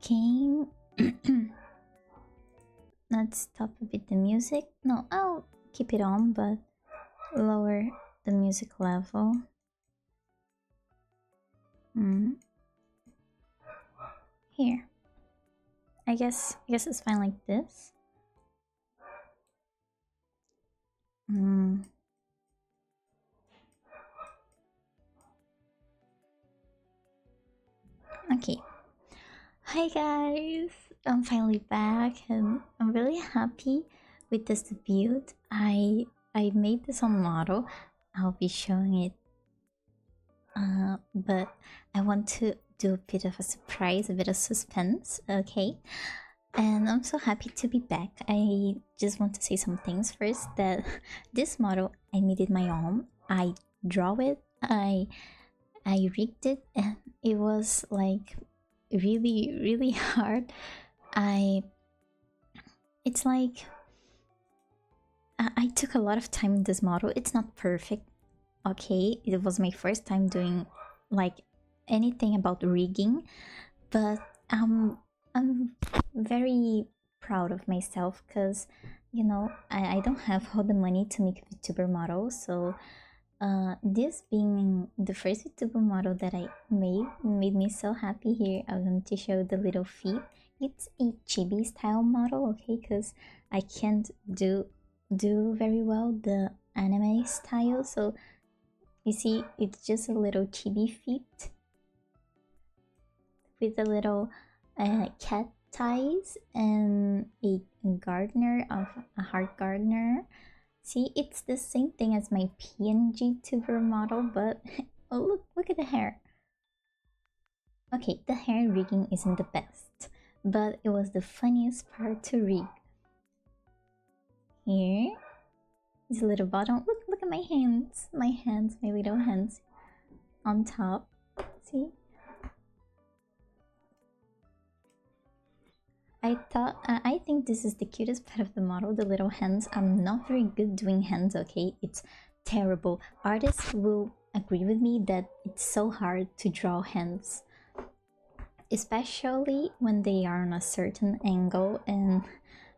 Okay. Let's stop a bit the music. No, I'll keep it on, but lower the music level. Here. I guess it's fine like this. Okay. Hi guys! I'm finally back and I'm really happy with this build. I made this on model. I'll be showing it. But I want to do a bit of a surprise, a bit of suspense, okay? And I'm so happy to be back. I just want to say some things first, that this model, I made it my own. I draw it, I rigged it, and it was like really hard. It's like I took a lot of time in this model. It's not perfect, okay? It was my first time doing like anything about rigging, but I'm very proud of myself because, you know, I don't have all the money to make a VTuber model, so this being the first VTuber model that I made me so happy. Here I want to show the little feet. It's a chibi style model, okay, because I can't do very well the anime style, so you see it's just a little chibi feet with a little cat ties and a gardener of a heart gardener. See, it's the same thing as my PNG tuber model, but oh, look at the hair. Okay, the hair rigging isn't the best, but it was the funniest part to rig. Here is a little bottom. Look at my hands, my little hands on top. See? I think this is the cutest part of the model, the little hands. I'm not very good doing hands, okay? It's terrible. Artists will agree with me that it's so hard to draw hands, especially when they are on a certain angle, and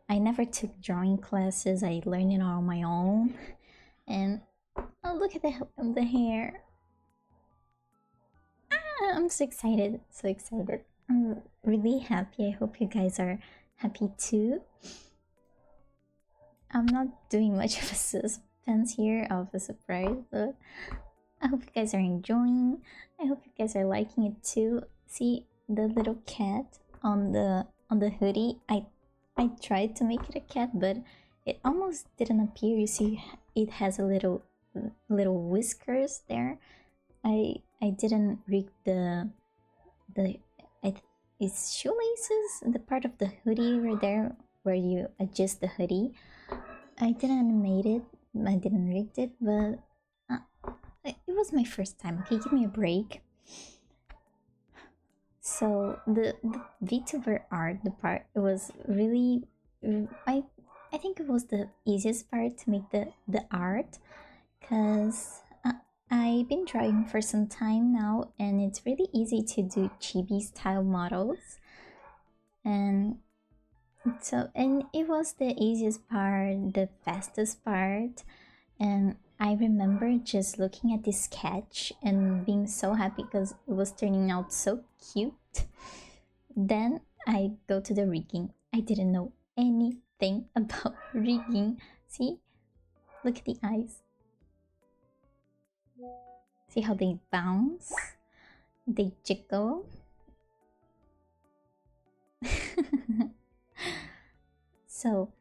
I never took drawing classes. I learned it on my own. And oh, look at the hair. I'm so excited, so excited. I'm really happy. I hope you guys are happy too. I'm not doing much of a suspense here of a surprise, but I hope you guys are enjoying. I hope you guys are liking it too. See the little cat on the hoodie. I tried to make it a cat, but it almost didn't appear. You see, it has a little whiskers there. I didn't rig it's shoelaces, the part of the hoodie right there where you adjust the hoodie. I didn't animate it, I didn't rig it, but it was my first time. Okay, give me a break. So the VTuber art, the part, it was really I think it was the easiest part to make the art, because I've been drawing for some time now, and it's really easy to do chibi style models, and it was the easiest part, the fastest part. And I remember just looking at this sketch and being so happy because it was turning out so cute. Then I go to the rigging. I didn't know anything about rigging. See, look at the eyes. See how they bounce, they jiggle. So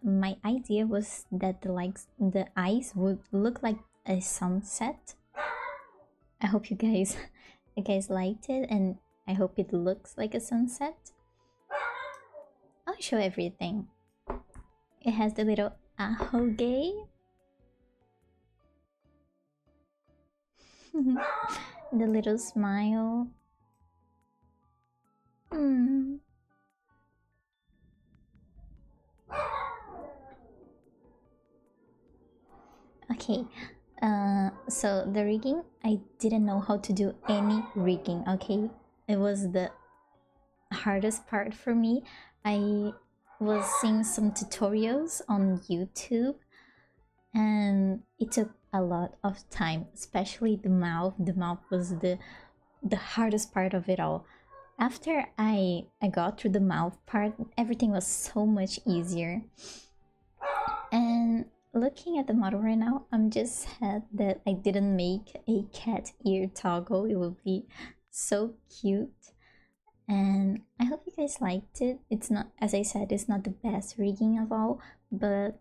my idea was that the eyes would look like a sunset. I hope you guys liked it, and I hope it looks like a sunset. I'll show everything. It has the little ahoge. The little smile. Okay, So the rigging, I didn't know how to do any rigging, okay? It was the hardest part for me. I was seeing some tutorials on YouTube, and it took a lot of time, especially the mouth. The mouth was the hardest part of it all. After I got through the mouth part, everything was so much easier. And looking at the model right now, I'm just sad that I didn't make a cat ear toggle. It would be so cute. And I hope you guys liked it. It's not, as I said, it's not the best rigging of all, but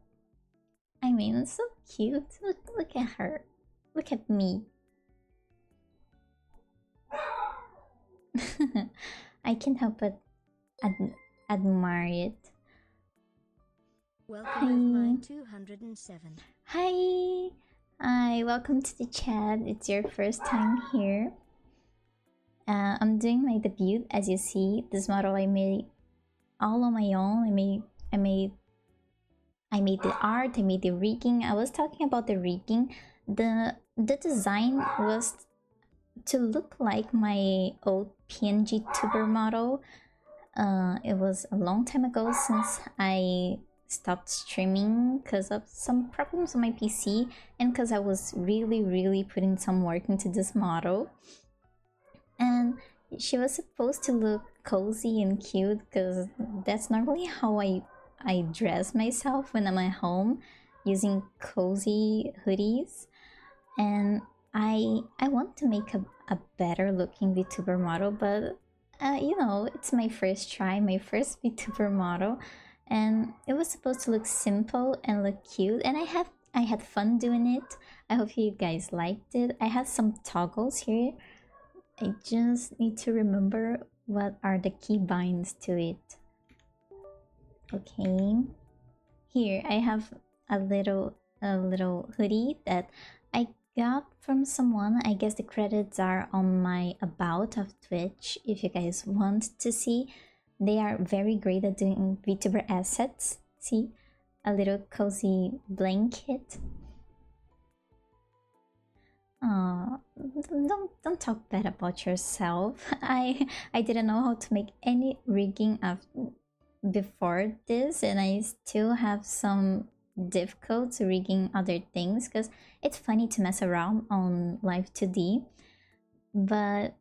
I mean, it's so cute. Look at her. Look at me. I can't help but admire it. Welcome, 207. Hi. Hi, welcome to the chat. It's your first time here. I'm doing my debut. As you see, this model I made all on my own. I made the art, I made the rigging. I was talking about the rigging. The design was to look like my old PNG tuber model. It was a long time ago since I stopped streaming because of some problems on my PC and because I was really putting some work into this model. And she was supposed to look cozy and cute because that's normally how I dress myself when I'm at home, using cozy hoodies. And I want to make a better looking VTuber model, but you know, it's my first try, my first VTuber model, and it was supposed to look simple and look cute, and I had fun doing it. I hope you guys liked it. I had some toggles here. I just need to remember what are the key binds to it. Okay, here I have a little hoodie that I got from someone. I guess the credits are on my about of Twitch if you guys want to see. They are very great at doing VTuber assets. See, a little cozy blanket. Don't talk bad about yourself. I didn't know how to make any rigging of before this, and I still have some difficult rigging other things because it's funny to mess around on Live 2D, but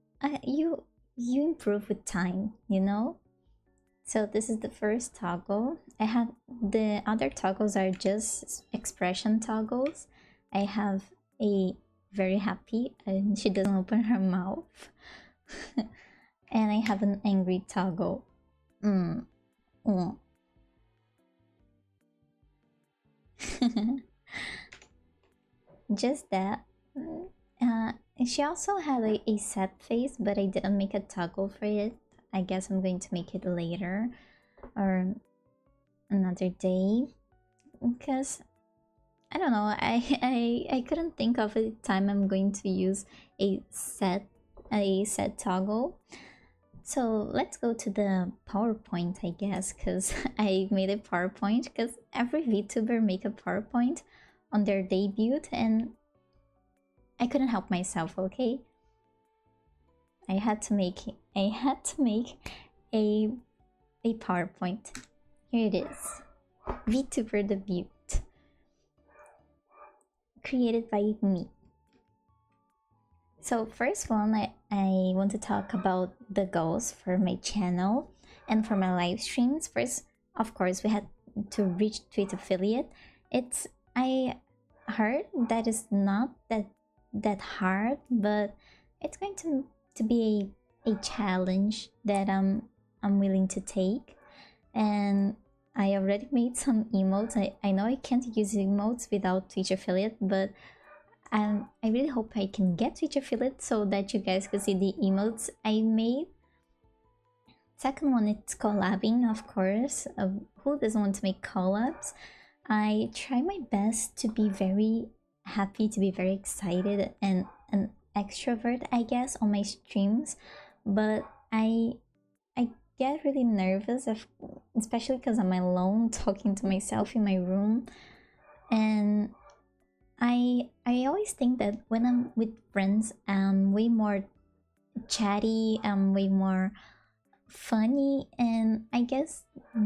you improve with time, you know. So this is the first toggle. I have the other toggles are just expression toggles. I have a very happy and she doesn't open her mouth. And I have an angry toggle. Just that. She also had a sad face, but I didn't make a toggle for it. I guess I'm going to make it later or another day because I don't know. I couldn't think of a time I'm going to use a set toggle. So let's go to the PowerPoint, I guess, because I made a PowerPoint because every VTuber make a PowerPoint on their debut, and I couldn't help myself. Okay, I had to make a PowerPoint. Here it is, VTuber debut, created by me. So first one, I want to talk about the goals for my channel and for my live streams. First, of course, we had to reach Twitch affiliate. I heard that is not that hard, but it's going to be a challenge that I'm willing to take. And I already made some emotes. I know I can't use emotes without Twitch affiliate, but I really hope I can get Twitch affiliate so that you guys can see the emotes I made. Second one, it's collabing, of course. Who doesn't want to make collabs? I try my best to be very happy, to be very excited and an extrovert, I guess, on my streams, but I get really nervous, especially because I'm alone talking to myself in my room, and I always think that when I'm with friends, I'm way more chatty, I'm way more funny, and I guess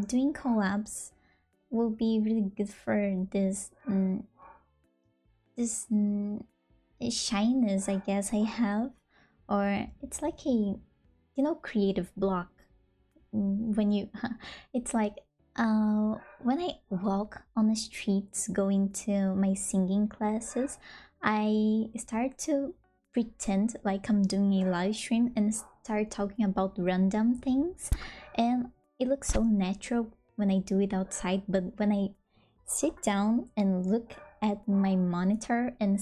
doing collabs will be really good for this shyness I guess I have, or it's like a creative block. When you it's like when I walk on the streets going to my singing classes, I start to pretend like I'm doing a live stream and start talking about random things, and it looks so natural when I do it outside, but when I sit down and look at my monitor and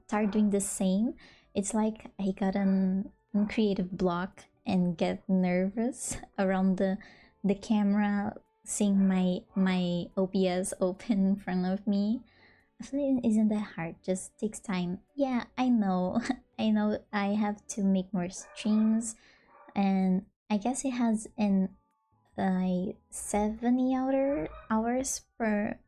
start doing the same, it's like I got an creative block and get nervous around the camera, seeing my OBS open in front of me. Actually, isn't that hard? Just takes time. Yeah, I know. I know I have to make more streams, and I guess it has an 70 hours per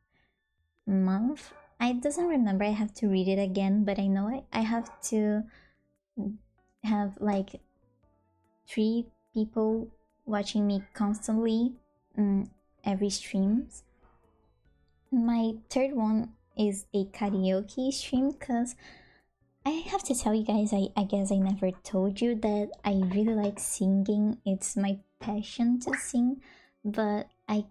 month. I doesn't remember. I have to read it again, but I know I have to have like 3 people watching me constantly, every streams. My third one is a karaoke stream, because I have to tell you guys, I guess I never told you that I really like singing. It's my passion to sing, but I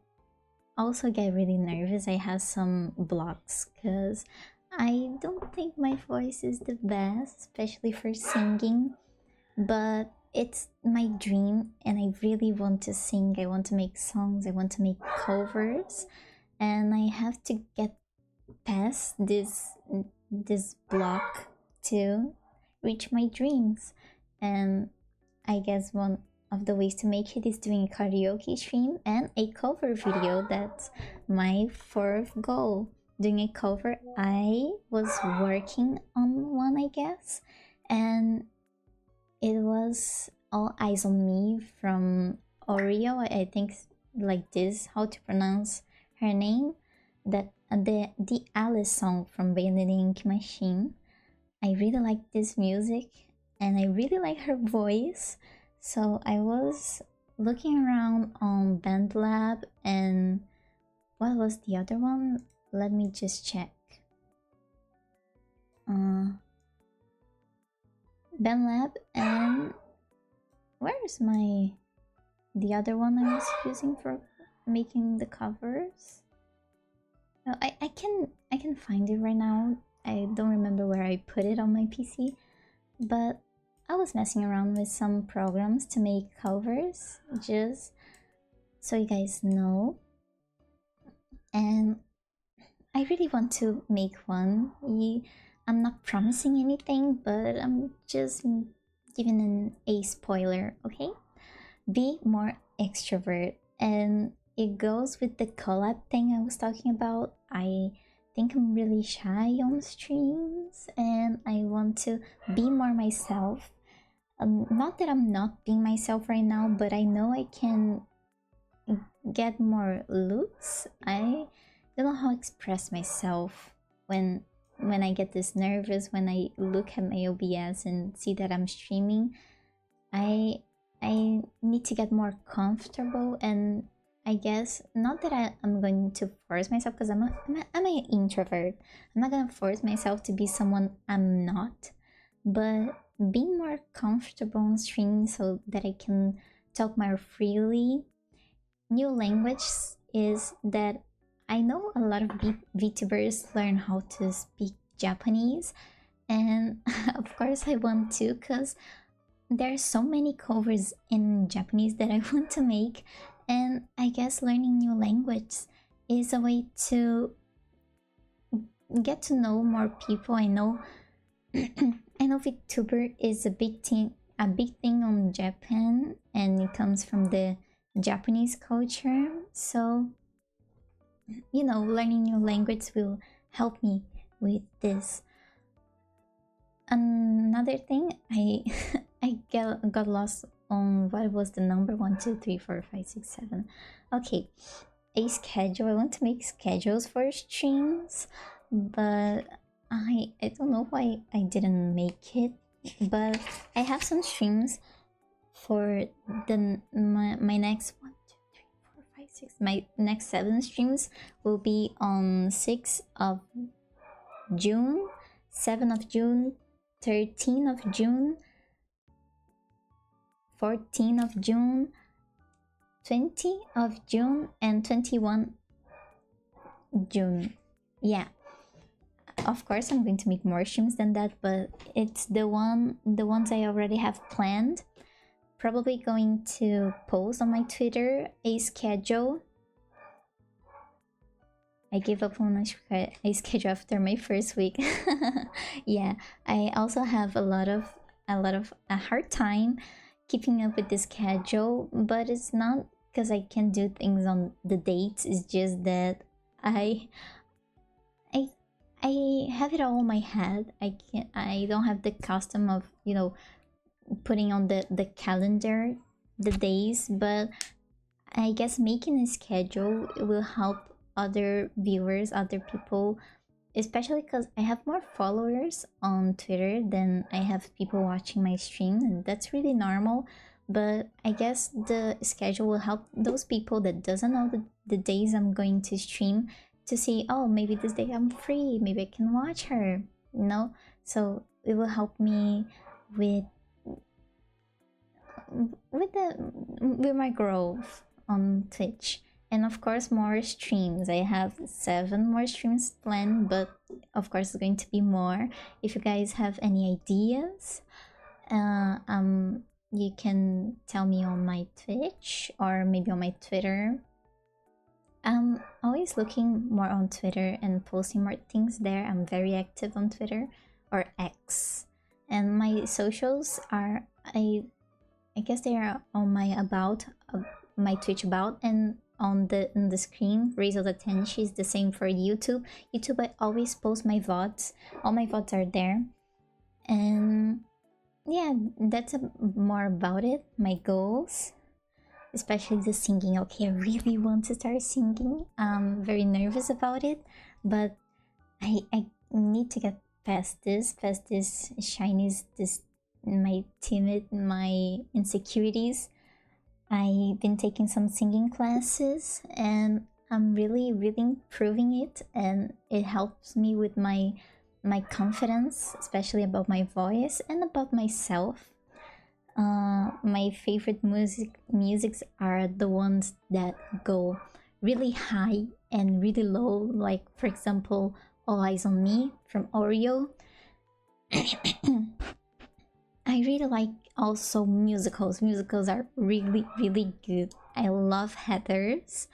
also get really nervous. I have some blocks because I don't think my voice is the best, especially for singing, but it's my dream and I really want to sing. I want to make songs, I want to make covers, and I have to get past this block to reach my dreams. And I guess one of the ways to make it is doing a karaoke stream and a cover video. That's my fourth goal. Doing a cover. I was working on one, I guess, and it was All Eyes on Me from Oreo. I think like this how to pronounce her name. That the Alice song from Vanilla Ink Machine. I really like this music and I really like her voice. So I was looking around on BandLab, and what was the other one? Let me just check. BandLab, and where's the other one I was using for making the covers? Oh, I can find it right now. I don't remember where I put it on my PC, but I was messing around with some programs to make covers, just so you guys know. And I really want to make one. I'm not promising anything, but I'm just giving a spoiler, okay? Be more extrovert, and it goes with the collab thing I was talking about. I think I'm really shy on streams and I want to be more myself. Not that I'm not being myself right now, but I know I can get more looks. I don't know how to express myself when I get this nervous, when I look at my OBS and see that I'm streaming. I need to get more comfortable, and I guess not that I'm going to force myself, because I'm an introvert. I'm not gonna force myself to be someone I'm not, but being more comfortable on stream so that I can talk more freely. New language is that I know a lot of VTubers learn how to speak Japanese, and of course I want to, because there are so many covers in Japanese that I want to make, and I guess learning new language is a way to get to know more people. I know I know Vtuber is a big thing on Japan, and it comes from the Japanese culture. So, learning new language will help me with this. Another thing, I I got lost on what was the number 1, 2, 3, 4, 5, 6, 7. Okay, a schedule. I want to make schedules for streams, but I don't know why I didn't make it, but I have some streams for my next 1, 2, 3, 4, 5, 6. My next 7 streams will be on 6th of June, 7th of June, 13th of June, 14th of June, 20th of June, and 21 June. Yeah, of course I'm going to make more streams than that, but it's the ones I already have planned. Probably going to post on my Twitter a schedule. I gave up on a schedule after my first week. Yeah, I also have a hard time keeping up with the schedule, but it's not because I can do things on the dates. It's just that I I have it all in my head. I don't have the custom of, you know, putting on the calendar the days, but I guess making a schedule will help other viewers, other people, especially because I have more followers on Twitter than I have people watching my stream, and that's really normal. But I guess the schedule will help those people that doesn't know the days I'm going to stream to see, oh, maybe this day I'm free, maybe I can watch her, you know? So it will help me with with my growth on Twitch. And of course, more streams. I have 7 more streams planned, but of course, it's going to be more. If you guys have any ideas, you can tell me on my Twitch or maybe on my Twitter. I'm always looking more on Twitter and posting more things there. I'm very active on Twitter or X, and my socials are I guess they are on my about, my Twitch about, and on the screen. Razel the 10, she's the same for YouTube. YouTube, I always post my VODs. All my VODs are there, and yeah, that's more about it. My goals, especially the singing. Okay, I really want to start singing. I'm very nervous about it, but I need to get past this shyness, this my timid, my insecurities. I've been taking some singing classes and I'm really improving it, and it helps me with my confidence, especially about my voice and about myself. My favorite musics are the ones that go really high and really low, like for example All Eyes on Me from Oreo. I really like also musicals. Musicals are really good. I love Heathers,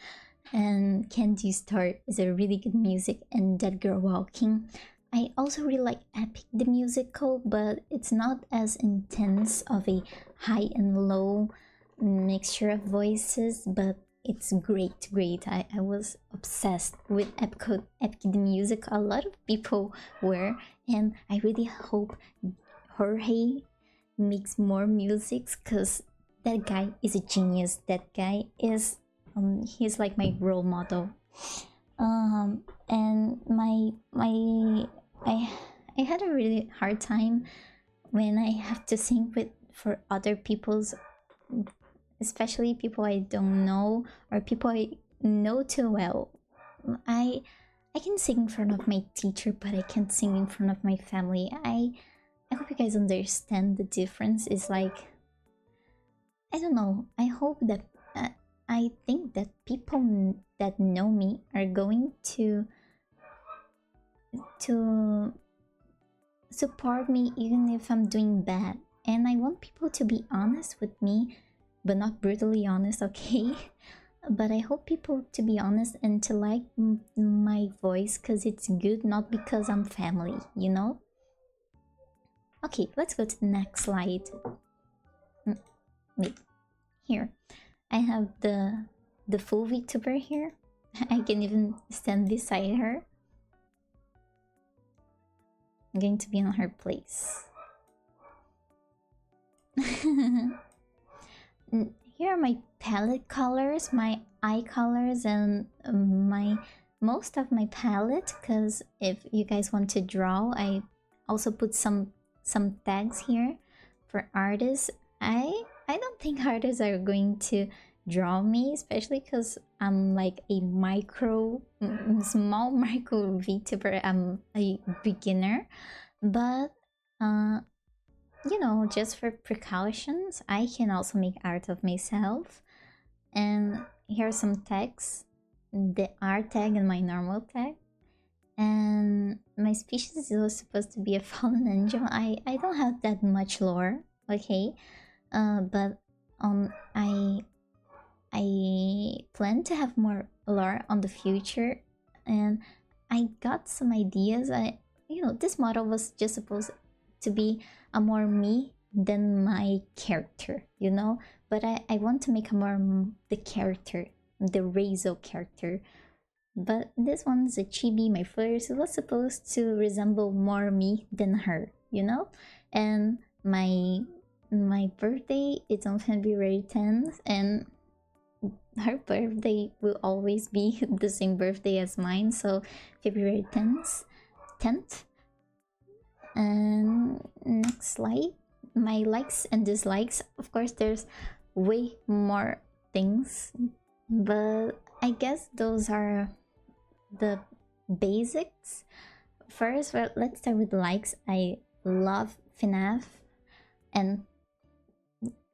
and Candy Star is a really good music, and Dead Girl Walking. I also really like Epic the musical, but it's not as intense of a high and low mixture of voices, but it's great. I was obsessed with Epic the music. A lot of people were, and I really hope Jorge makes more musics, because that guy is a genius. That guy is he's like my role model. And I had a really hard time when I have to sing with for other people's, especially people I don't know or people I know too well. I can sing in front of my teacher, but I can't sing in front of my family. I hope you guys understand the difference. Is like, I don't know. I hope that I think that people that know me are going to support me even if I'm doing bad. And I want people to be honest with me, but not brutally honest, okay? But I hope people to be honest and to like my voice because it's good, not because I'm family, you know? Okay, let's go to the next slide. Wait, here. I have the full Vtuber here. I can even stand beside her. I'm going to be on her place. Here are my palette colors, my eye colors, and my most of my palette, because if you guys want to draw, I also put some tags here for artists. I don't think artists are going to draw me, especially because I'm like a small micro VTuber. I'm a beginner, but you know, just for precautions, I can also make art of myself. And here's some tags, the art tag and my normal tag. And my species is supposed to be a fallen angel. I don't have that much lore, okay? But I plan to have more lore on the future, and I got some ideas. You know, this model was just supposed to be a more me than my character, you know. But I want to make a more the character, the Reizo character. But this one's a chibi, my first. It was supposed to resemble more me than her, you know. And my birthday is on February 10th, and her birthday will always be the same birthday as mine, so February 10th. And next slide, my likes and dislikes. Of course, there's way more things, but I guess those are the basics. First, well, let's start with likes. I love FNAF, and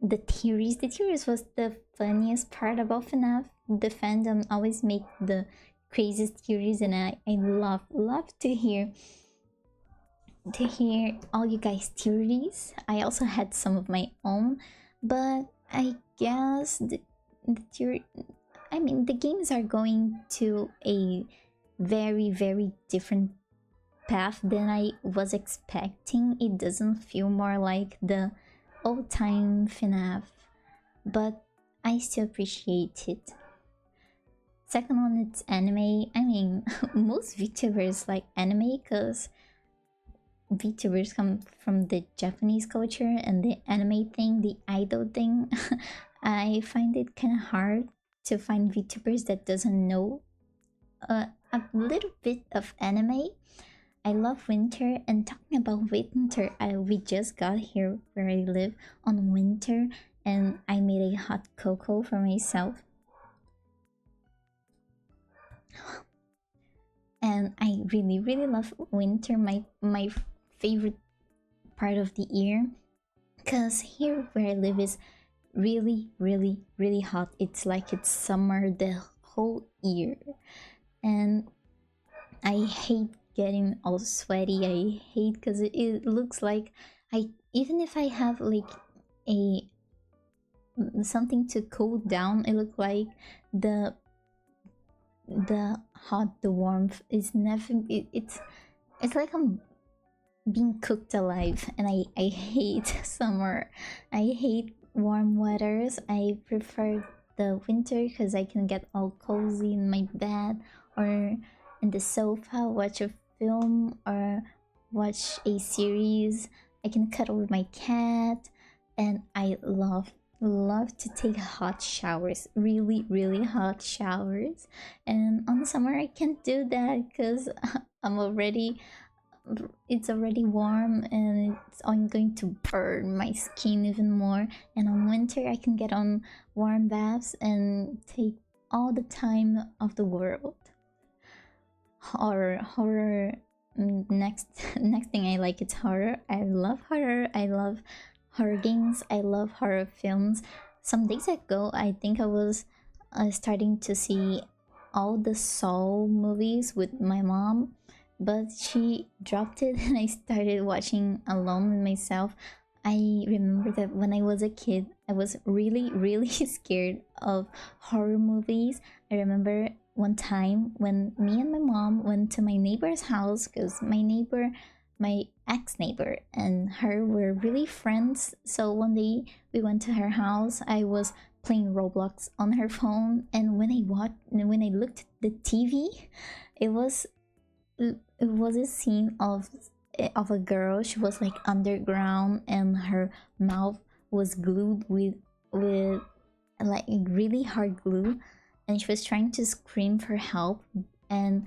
the theories. The theories was the funniest part about FNAF. The fandom always make the craziest theories, and I love to hear all you guys' theories. I also had some of my own, but I guess the theory, I mean, the games are going to a very different path than I was expecting. It doesn't feel more like the old-time FNAF, but I still appreciate it. Second one, it's anime. I mean, most VTubers like anime because VTubers come from the Japanese culture, and the anime thing, the idol thing, I find it kind of hard to find VTubers that doesn't know a little bit of anime. I love winter, and talking about winter, we just got here where I live on winter, and I made a hot cocoa for myself. And I really love winter, my favorite part of the year, because here where I live is really hot. It's like it's summer the whole year, and I hate getting all sweaty. I hate because it looks like even if I have like a something to cool down, it looks like the warmth is never, it's like I'm being cooked alive, and I hate summer. I hate warm weathers. I prefer the winter because I can get all cozy in my bed or in the sofa, watch a film or watch a series. I can cuddle with my cat, and I love to take hot showers, really hot showers. And on the summer I can't do that because it's already warm, and I'm going to burn my skin even more. And on winter I can get on warm baths and take all the time of the world. Horror. Next thing I like is horror. I love horror. I love horror games. I love horror films. Some days ago, I think I was starting to see all the Saw movies with my mom, but she dropped it and I started watching alone with myself. I remember that when I was a kid, I was really scared of horror movies. I remember one time when me and my mom went to my neighbor's house, because my ex-neighbor and her were really friends. So one day we went to her house. I was playing Roblox on her phone, and when I looked at the TV, it was a scene of a girl. She was like underground, and her mouth was glued with like really hard glue, and she was trying to scream for help, and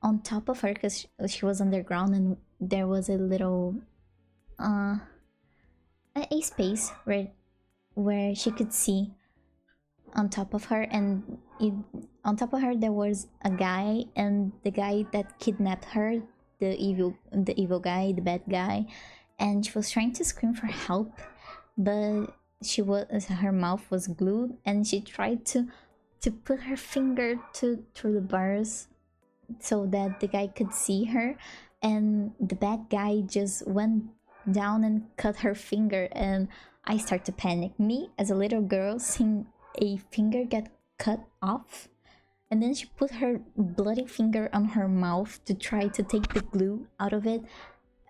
on top of her, because she was underground, and there was a little a space where she could see on top of her, and on top of her there was a guy, and the guy that kidnapped her, the evil guy, the bad guy, and she was trying to scream for help, but her mouth was glued, and she tried to put her finger through the bars so that the guy could see her, and the bad guy just went down and cut her finger, and I start to panic. Me as a little girl seeing a finger get cut off, and then she put her bloody finger on her mouth to try to take the glue out of it.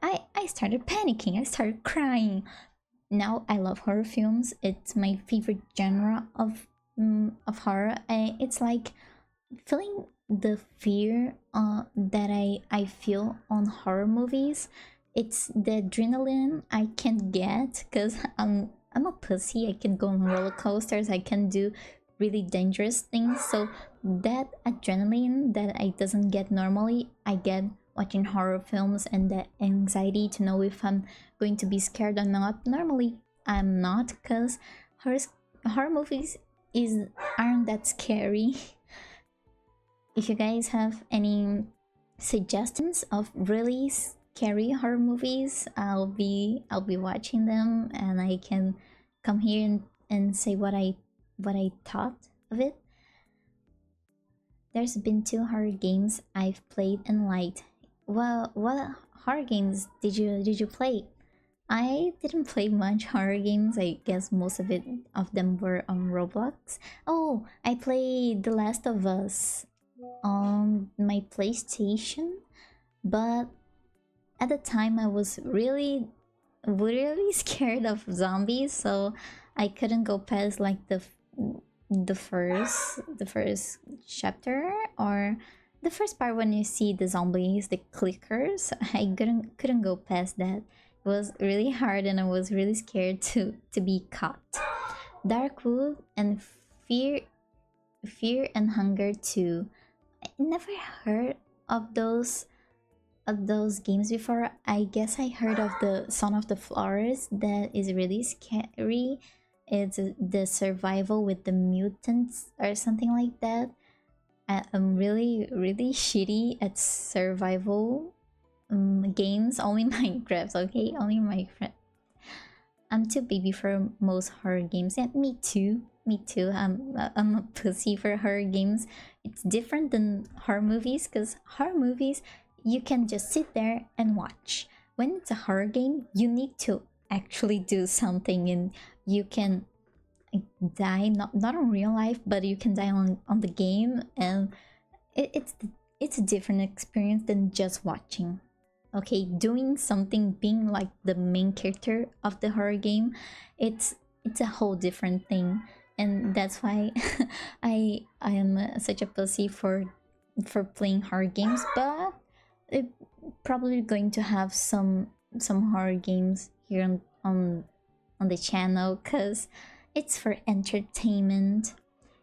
I started panicking. I started crying. Now I love horror films. It's my favorite genre of horror. It's like feeling the fear that I feel on horror movies. It's the adrenaline I can't get because I'm a pussy. I can go on roller coasters. I can do really dangerous things. So that adrenaline that I doesn't get normally, I get watching horror films, and that anxiety to know if I'm going to be scared or not. Normally I'm not, because horror movies aren't that scary. If you guys have any suggestions of really scary horror movies, I'll be watching them, and I can come here and say what I thought of it. There's been 2 horror games I've played and liked. Well, what horror games did you play? I didn't play much horror games. I guess most of them were on Roblox. Oh, I played The Last of Us on my PlayStation, but at the time I was really scared of zombies, so I couldn't go past like the first chapter, or the first part when you see the zombies, the clickers. I couldn't go past that. It was really hard, and I was really scared to be caught. Darkwood and Fear and Hunger 2. I never heard of those games before. I guess I heard of the Son of the Flowers, that is really scary. It's the survival with the mutants or something like that. I'm really shitty at survival games. Only Minecraft, okay? Only Minecraft. I'm too baby for most horror games. Yeah, me too. I'm a pussy for horror games. It's different than horror movies, because horror movies you can just sit there and watch. When it's a horror game, you need to actually do something, and you can die, not in real life, but you can die on the game, and it's a different experience than just watching. Okay, doing something, being like the main character of the horror game, it's a whole different thing, and that's why I am such a pussy for playing horror games. But it probably going to have some horror games here on the channel, because it's for entertainment.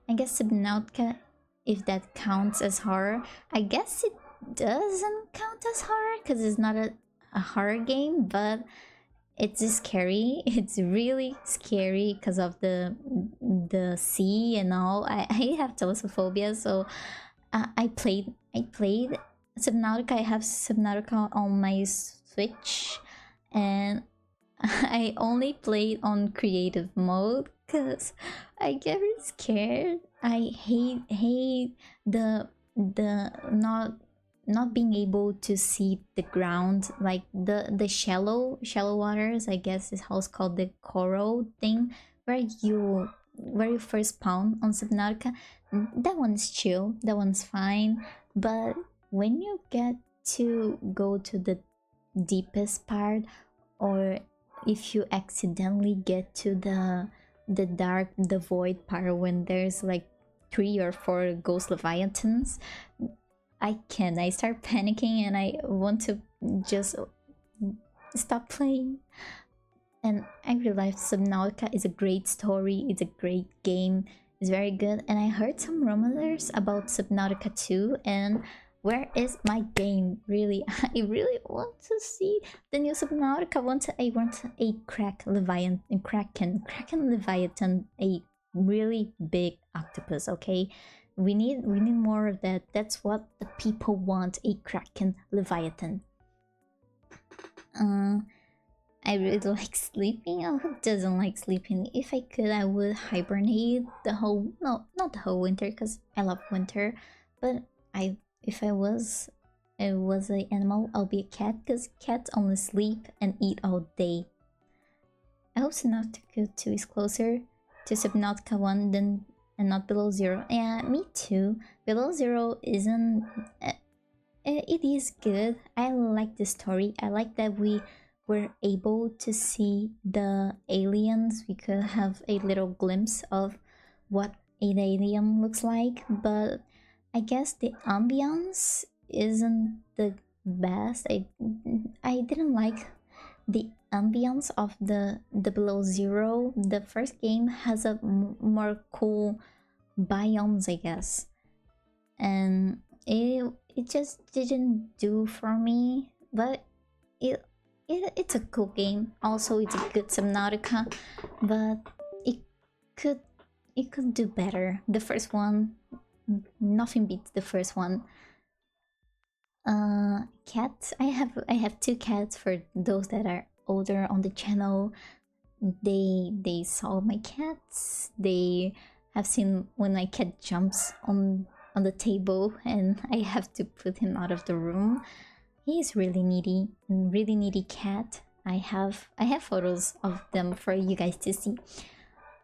I guess Subnautica, if that counts as horror. I guess it doesn't count as horror because it's not a horror game, but it's scary. It's really scary because of the sea and all. I have thalassophobia, so I played Subnautica. I have Subnautica on my Switch, and I only played on creative mode because I get really scared. I hate the not being able to see the ground, like the shallow waters, I guess is how it's called, the coral thing, where you first spawn on Subnautica. That one's chill, that one's fine, but when you get to go to the deepest part, or if you accidentally get to the dark, the void part, when there's like 3 or 4 ghost leviathans, I start panicking, and I want to just stop playing. And I realized Subnautica is a great story, it's a great game, it's very good. And I heard some rumors about Subnautica 2, and Where is my game? Really, I really want to see the new Subnautica. I want a Kraken Leviathan, a really big octopus. Okay, we need more of that. That's what the people want, a Kraken Leviathan. I really like sleeping. Oh, who doesn't like sleeping? If I could, I would hibernate the whole, no, not the whole winter, because I love winter. But if I was a animal, I'll be a cat, because cats only sleep and eat all day. I hope Subnautica 2 is closer to Subnautica 1 than and not Below Zero. Yeah, me too. Below Zero isn't. It is good. I like the story. I like that we were able to see the aliens. We could have a little glimpse of what an alien looks like, but I guess the ambience isn't the best. I didn't like the ambience of the Below Zero. The first game has a more cool biomes, I guess, and it just didn't do for me. But it's a cool game. Also, it's a good Subnautica, but it could do better. The first one, nothing beats the first one. Cats. I have two cats. For those that are older on the channel, they saw my cats. They have seen when my cat jumps on the table and I have to put him out of the room. He's really needy, and really needy cat. I have photos of them for you guys to see.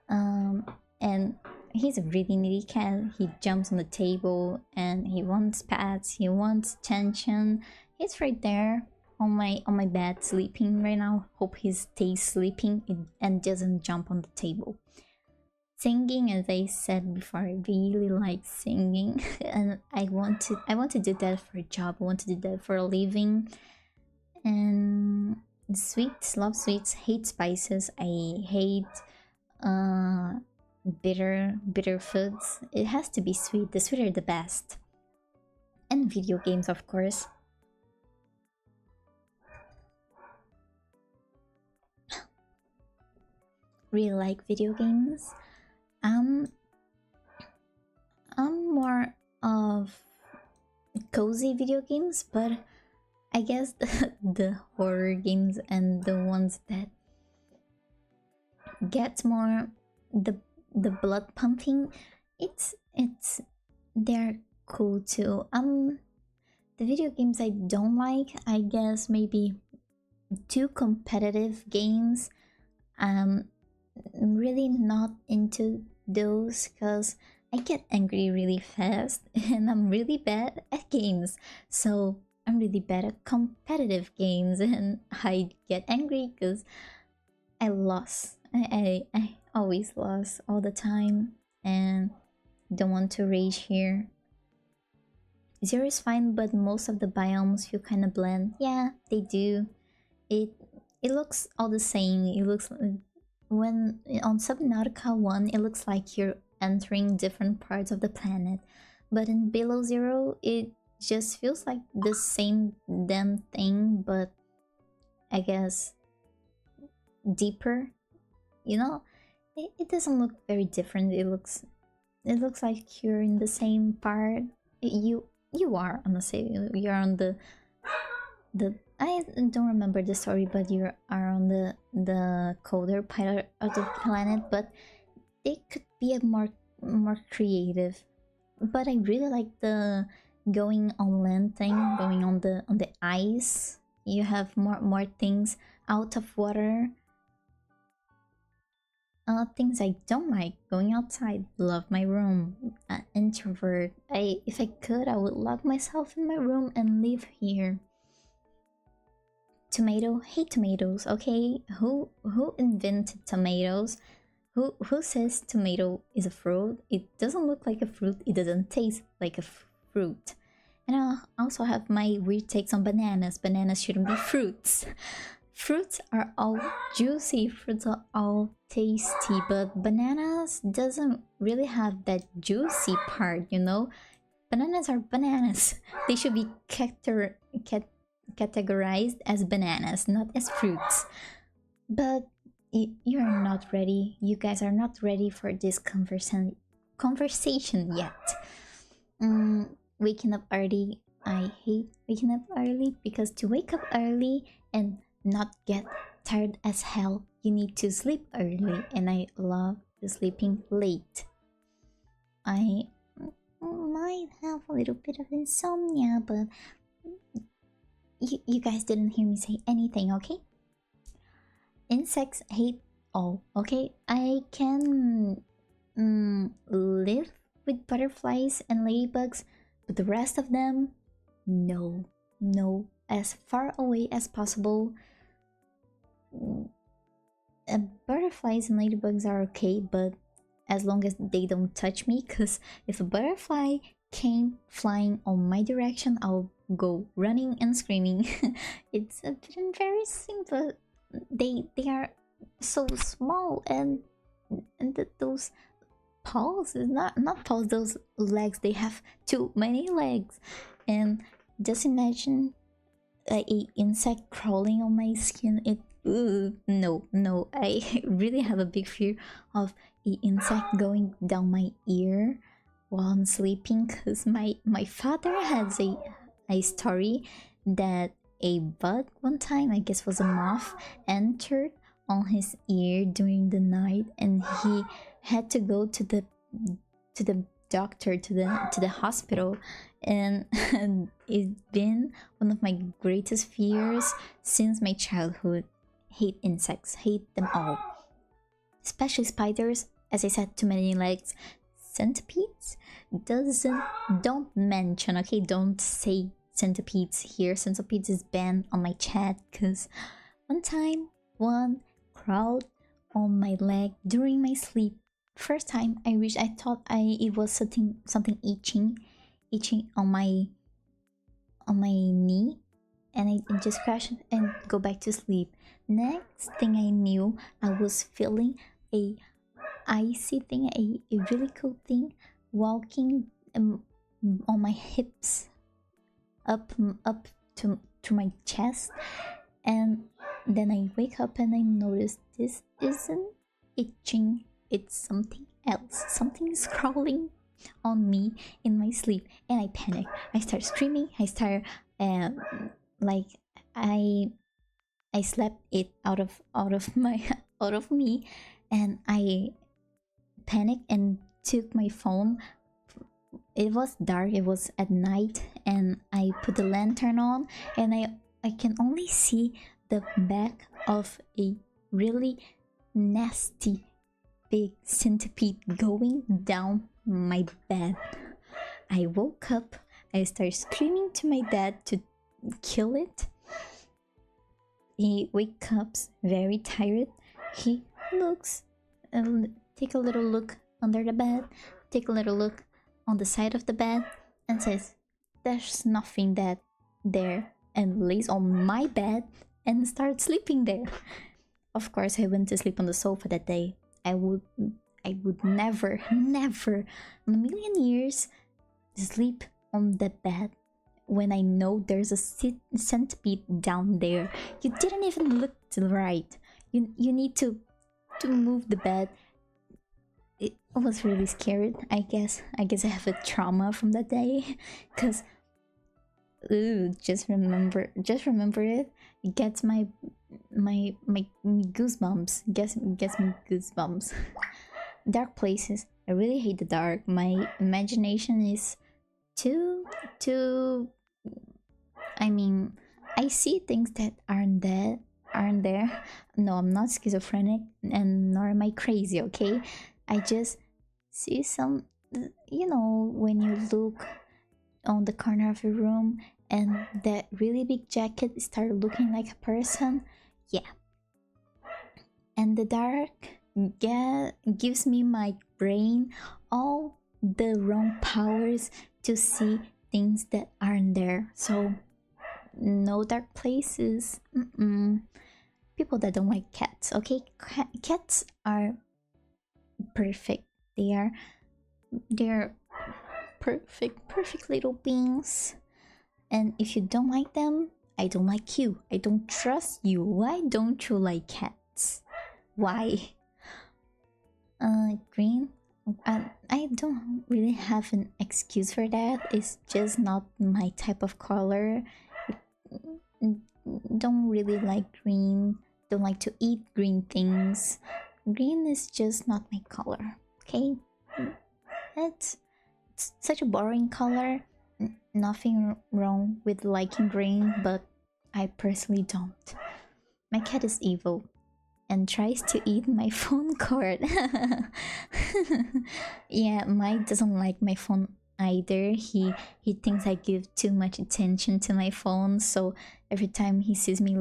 And he's a really needy cat. He jumps on the table and he wants pets. He wants attention. He's right there on my bed sleeping right now. Hope he stays sleeping and doesn't jump on the table. Singing, as I said before, I really like singing, and I want to do that for a job. I want to do that for a living. And sweets, love sweets, hate spices. I hate bitter foods. It has to be sweet. The sweeter the best. And video games, of course. Really like video games. I'm more of cozy video games, but I guess the horror games and the ones that get more the blood pumping, they're cool too. The video games I don't like, I guess maybe too competitive games. I'm really not into those because I get angry really fast and I'm really bad at games. So I'm really bad at competitive games and I get angry because I lost. I always lost all the time and don't want to rage here. Zero is fine, but most of the biomes feel kind of bland. Yeah, they do. It looks all the same. It looks when on Subnautica 1, it looks like you're entering different parts of the planet, but in Below Zero, it just feels like the same damn thing, but I guess deeper. You know, it doesn't look very different. It looks like you're in the same part. You are on the same. You're on the I don't remember the story, but you are on the colder part of the planet. But it could be a more creative. But I really like the going on land thing, going on the ice. You have more things out of water. Things I don't like, going outside. Love my room. Introvert. If I could, I would lock myself in my room and live here. Tomato, hate tomatoes. Okay, who invented tomatoes? Who says tomato is a fruit? It doesn't look like a fruit. It doesn't taste like a fruit. And I also have my weird takes on bananas. Bananas shouldn't be fruits. Fruits are all juicy. Fruits are all tasty, but bananas doesn't really have that juicy part, you know. bananas are bananas. They should be categorized as bananas, not as fruits. But you're not ready. You guys are not ready for this conversation yet. Waking up early. I hate waking up early because to wake up early and not get tired as hell, you need to sleep early, and I love sleeping late. I might have a little bit of insomnia, but you guys didn't hear me say anything, okay? Insects hate all, okay? I can live with butterflies and ladybugs, but the rest of them, no. As far away as possible. Butterflies and ladybugs are okay, but as long as they don't touch me, because if a butterfly came flying on my direction, I'll go running and screaming. It's a bit embarrassing, but they are so small, and those paws is not paws, those legs, they have too many legs. And just imagine a insect crawling on my skin. No, I really have a big fear of a insect going down my ear while I'm sleeping, because my father has a story that a bug one time, I guess was a moth, entered on his ear during the night, and he had to go to the doctor, to the hospital. And it's been one of my greatest fears since my childhood. Hate insects, hate them all, especially spiders. As I said, too many legs. Centipedes, don't mention, okay? Don't say centipedes here. Centipedes is banned on my chat, because one time one crawled on my leg during my sleep. First time I thought it was something itching on my knee, and I just crashed and go back to sleep. Next thing I knew, I was feeling a icy thing, a really cool thing walking on my hips, up to my chest. And then I wake up and I notice this isn't itching, it's something else. Something is crawling on me in my sleep, and I panic. I start screaming. I start like I slapped it out of me, and I panicked and took my phone. It was dark, it was at night, and I put the lantern on, and I can only see the back of a really nasty big centipede going down my bed. I woke up, I started screaming to my dad to kill it. He wakes up very tired. He looks, take a little look under the bed, take a little look on the side of the bed, and says, "There's nothing there," and lays on my bed and starts sleeping there. Of course, I went to sleep on the sofa that day. I would never in a million years sleep on the bed when I know there's a centipede down there. You didn't even look to the right. You need to move the bed. It was really scary. I guess I have a trauma from that day, because just remember it. It gets my goosebumps. Gets me goosebumps. Dark places. I really hate the dark. My imagination is too I mean, I see things that aren't there. No, I'm not schizophrenic, and nor am I crazy, okay? I just see some, when you look on the corner of your room and that really big jacket started looking like a person. Yeah. And the dark gives me my brain all the wrong powers to see things that aren't there. So no dark places. People that don't like cats, okay? Cats are perfect. They're perfect little beings. And if you don't like them, I don't like you. I don't trust you. Why don't you like cats? Why? Green. I don't really have an excuse for that. It's just not my type of color. Don't really like green. Don't like to eat green things. Green is just not my color. Okay, it's such a boring color. Nothing wrong with liking green, but I personally don't. My cat is evil and tries to eat my phone cord. Yeah, Mike doesn't like my phone either. He thinks I give too much attention to my phone, so every time he sees me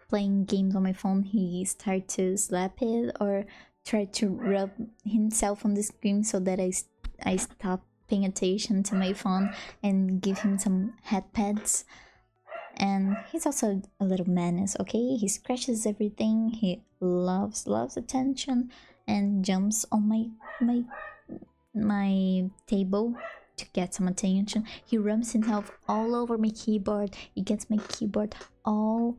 playing games on my phone, he starts to slap it or try to rub himself on the screen so that I stop paying attention to my phone and give him some head pats. And he's also a little menace, okay? He scratches everything. He loves attention and jumps on my table to get some attention. He rubs himself all over my keyboard. He gets my keyboard all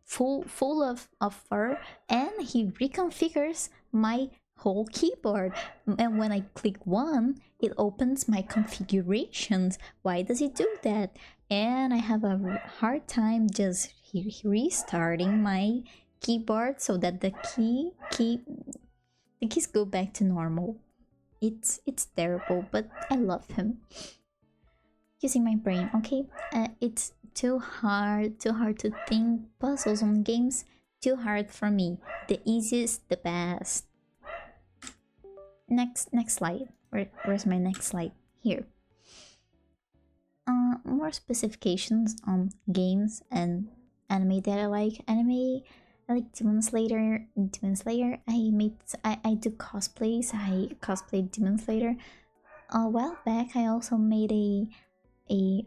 full of fur, and he reconfigures my whole keyboard. And when I click one, it opens my configurations. Why does he do that? And I have a hard time just restarting my keyboard so that the keys go back to normal. It's terrible, but I love him. Using my brain, okay? It's too hard to think puzzles on games. Too hard for me. The easiest, the best. Next slide. Where's my next slide? Here. More specifications on games and anime that I like. I like Demon Slayer. I do cosplays. I cosplayed Demon Slayer. A while back, I also made a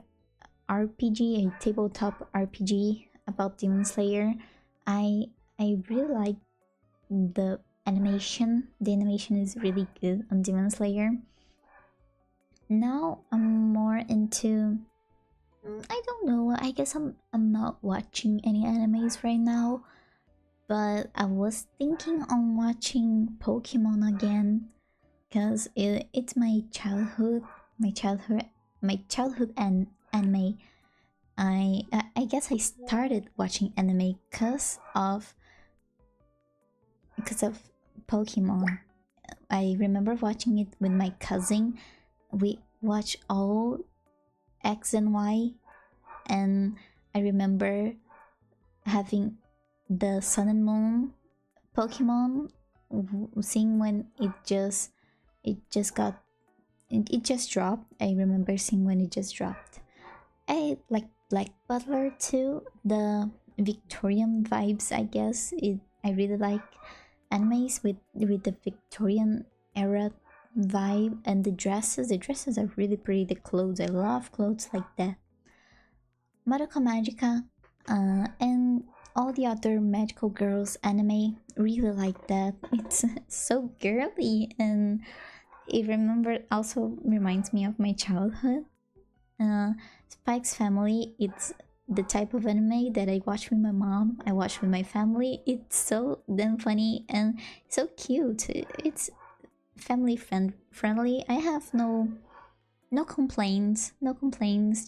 RPG, a tabletop RPG about Demon Slayer. I really like the animation. The animation is really good on Demon Slayer. Now I'm more into, I don't know, I guess I'm not watching any animes right now, but I was thinking on watching Pokemon again, because it's my childhood anime. I guess I started watching anime because of Pokemon. I remember watching it with my cousin. We watched all X and Y, and I remember having the Sun and Moon Pokemon, seeing when it just dropped. I remember seeing when it just dropped. I like Black Butler too. The Victorian vibes, I guess. I really like animes with the Victorian era vibe, and the dresses are really pretty. The clothes, I love clothes like that. Madoka Magica, and all the other magical girls anime, really like that. It's so girly, and it also reminds me of my childhood. Spike's Family, it's the type of anime that I watch with my mom, I watch with my family. It's so damn funny and so cute. It's family friendly. I have no complaints.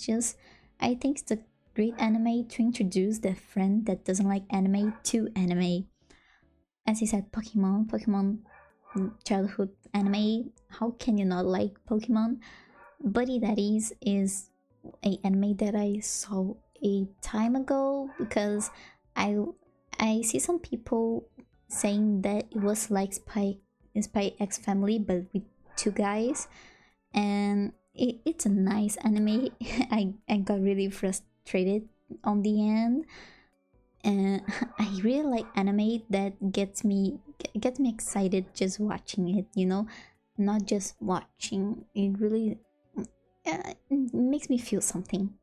Just, I think it's a great anime to introduce the friend that doesn't like anime to anime. As I said, Pokemon childhood anime. How can you not like Pokemon? Buddy Daddies is a anime that I saw a time ago, because I see some people saying that it was like Spy X Family but with two guys, and it's a nice anime. I got really frustrated on the end, and I really like anime that gets me excited just watching it, not just watching. It really makes me feel something.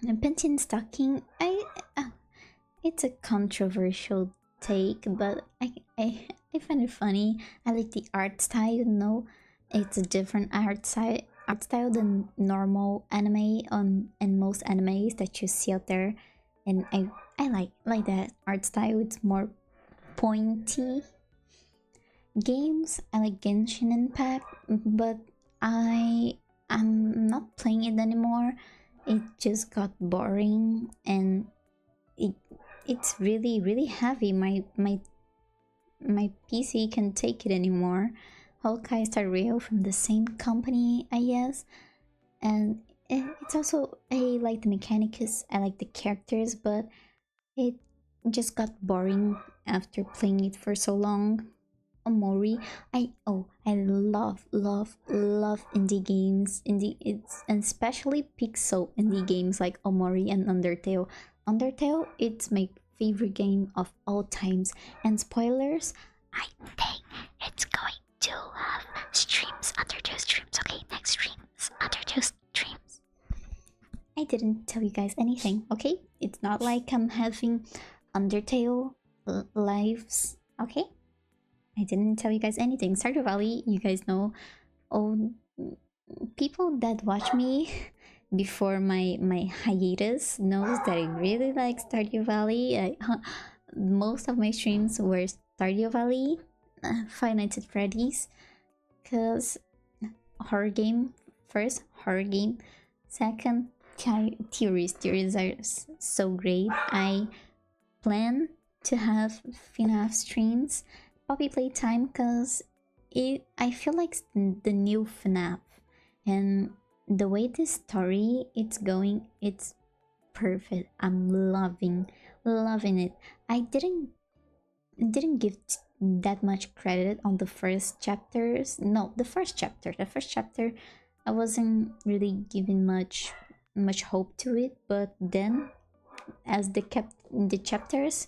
And Pentin Stocking, it's a controversial take, but I find it funny. I like the art style, it's a different art art style than normal anime on and most animes that you see out there, and I like that art style. It's more pointy. Games, I like Genshin Impact, but I'm not playing it anymore. It just got boring, and it it's really heavy. My PC can't take it anymore. Honkai Star Rail from the same company, I guess, and it's also I like the mechanics, I like the characters, but it just got boring after playing it for so long. Omori, I love indie games, indie it's and especially pixel indie games like Omori and Undertale. Undertale, it's my favorite game of all times. And spoilers, I think it's going to have streams, Undertale streams. Okay, next streams, Undertale streams. I didn't tell you guys anything, okay? It's not like I'm having Undertale lives, okay? I didn't tell you guys anything. Stardew Valley, you guys know. Oh, people that watch me before my hiatus knows that I really like Stardew Valley. Most of my streams were Stardew Valley, Five Nights at Freddy's, cause horror game first, horror game, second, theories. Theories are so great. I plan to have FNAF streams, Poppy Playtime, because I feel like the new FNAF, and the way this story it's going, it's perfect. I'm loving it. I didn't give that much credit on the first chapters. No, the first chapter I wasn't really giving much hope to it, but then as the chapters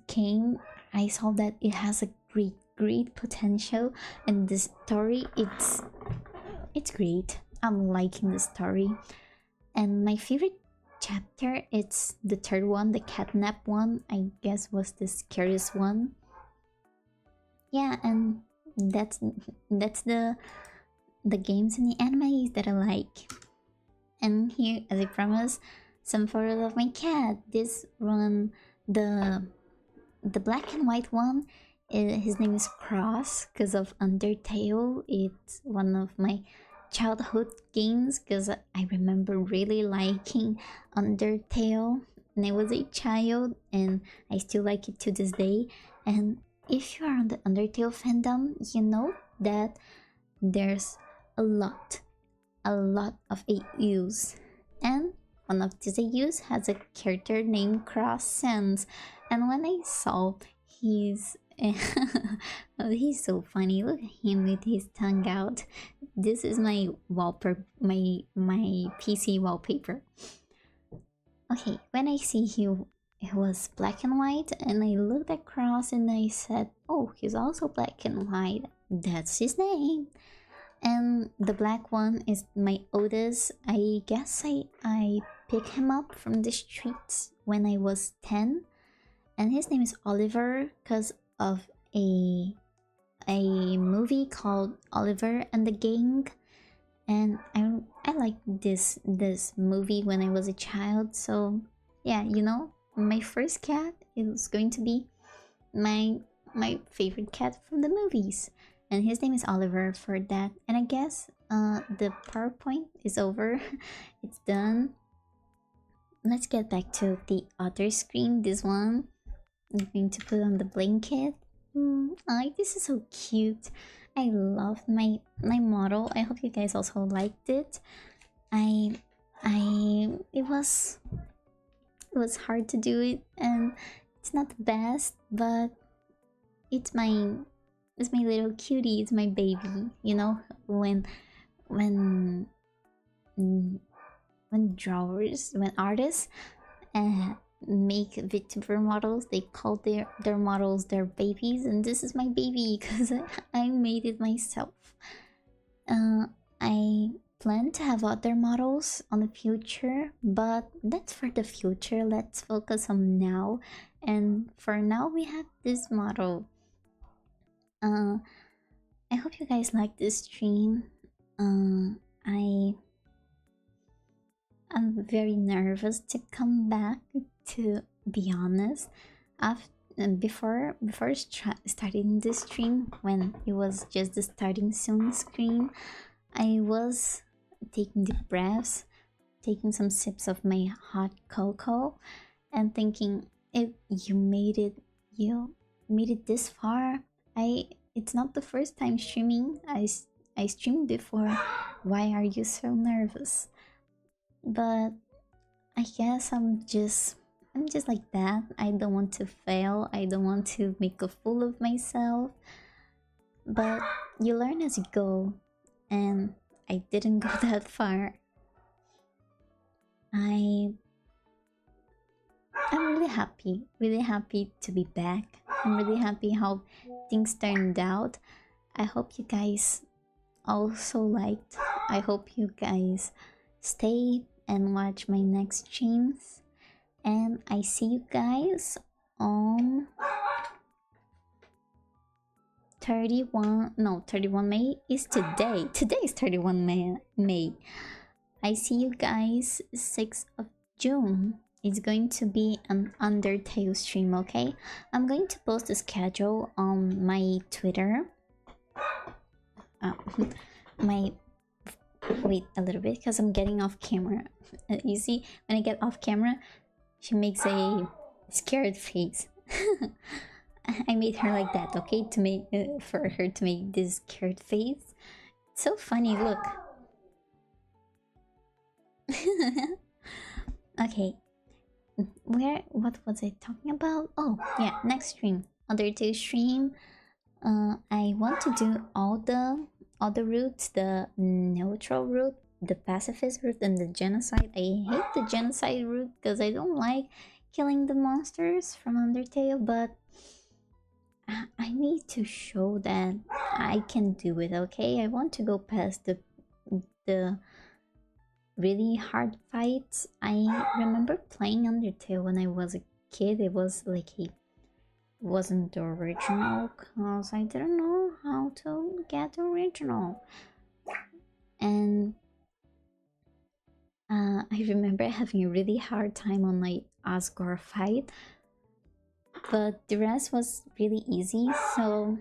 came, I saw that it has a great potential, and the story it's great. I'm liking the story, and my favorite chapter, it's the third one, the catnap one, I guess was the scariest one. Yeah, and that's the games and the animes that I like. And here, as I promised, some photos of my cat. This one, the black and white one, his name is Cross because of Undertale. It's one of my childhood games because I remember really liking Undertale when I was a child, and I still like it to this day. And if you are on the Undertale fandom, you know that there's a lot of AUs, and one of these AUs has a character named Cross Sands. And when I saw he's oh, he's so funny. Look at him with his tongue out. This is my wallpaper, my PC wallpaper. Okay, when I see he was black and white, and I looked at Cross and I said, oh, he's also black and white. That's his name. And the black one is my oldest. I guess I picked him up from the streets when I was 10, and his name is Oliver because of a movie called Oliver and the Gang. And I liked this movie when I was a child. So yeah, you know, my first cat is going to be my favorite cat from the movies, and his name is Oliver for that. And I guess the PowerPoint is over. It's done. Let's get back to the other screen. This one I'm going to put on the blanket. This is so cute. I love my model. I hope you guys also liked it. It was hard to do it, and it's not the best, but it's my little cutie. It's my baby. You know, when artists make Vtuber models, they call their models their babies, and this is my baby because I made it myself. I plan to have other models on the future, but that's for the future. Let's focus on now, and for now we have this model. I hope you guys like this stream. I am very nervous to come back, to be honest. After before starting the stream, when it was just the starting soon screen, I was taking deep breaths, taking some sips of my hot cocoa, and thinking, if you made it this far. It's not the first time streaming. I streamed before. Why are you so nervous? But I guess I'm just like that. I don't want to fail. I don't want to make a fool of myself. But you learn as you go, and I didn't go that far. I I'm really happy to be back. I'm really happy how things turned out. I hope you guys also liked. I hope you guys stay and watch my next streams. And I see you guys on 31 May is today. Today is 31 May. I see you guys 6th of June. It's going to be an Undertale stream, okay? I'm going to post the schedule on my Twitter. My wait a little bit because I'm getting off camera. You see, when I get off camera, she makes a scared face. I made her like that, okay? To make for her to make this scared face. It's so funny. Look. Okay. What was I talking about? Oh yeah, next stream, Undertale stream. I want to do all the routes, the neutral route, the pacifist route, and the genocide. I hate the genocide route because I don't like killing the monsters from Undertale, but I need to show that I can do it, okay? I want to go past the really hard fights. I remember playing Undertale when I was a kid. It was like wasn't the original because I didn't know how to get the original. And I remember having a really hard time on my Asgore fight, but the rest was really easy. So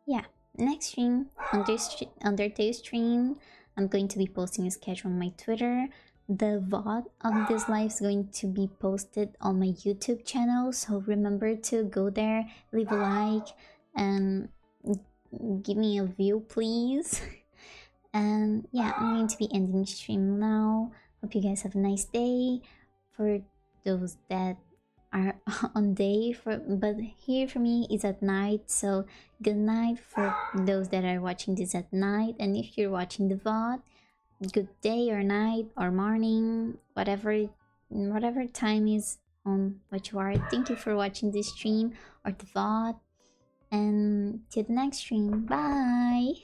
yeah, next stream, Undertale stream, I'm going to be posting a schedule on my Twitter. The VOD of this live is going to be posted on my YouTube channel, so remember to go there, leave a like, and give me a view, please. And yeah, I'm going to be ending stream now. Hope you guys have a nice day. For those that are on day, but here for me it's at night, so good night for those that are watching this at night. And if you're watching the VOD, good day or night or morning, whatever time is on what you are. Thank you for watching this stream or the VOD, and till the next stream. Bye.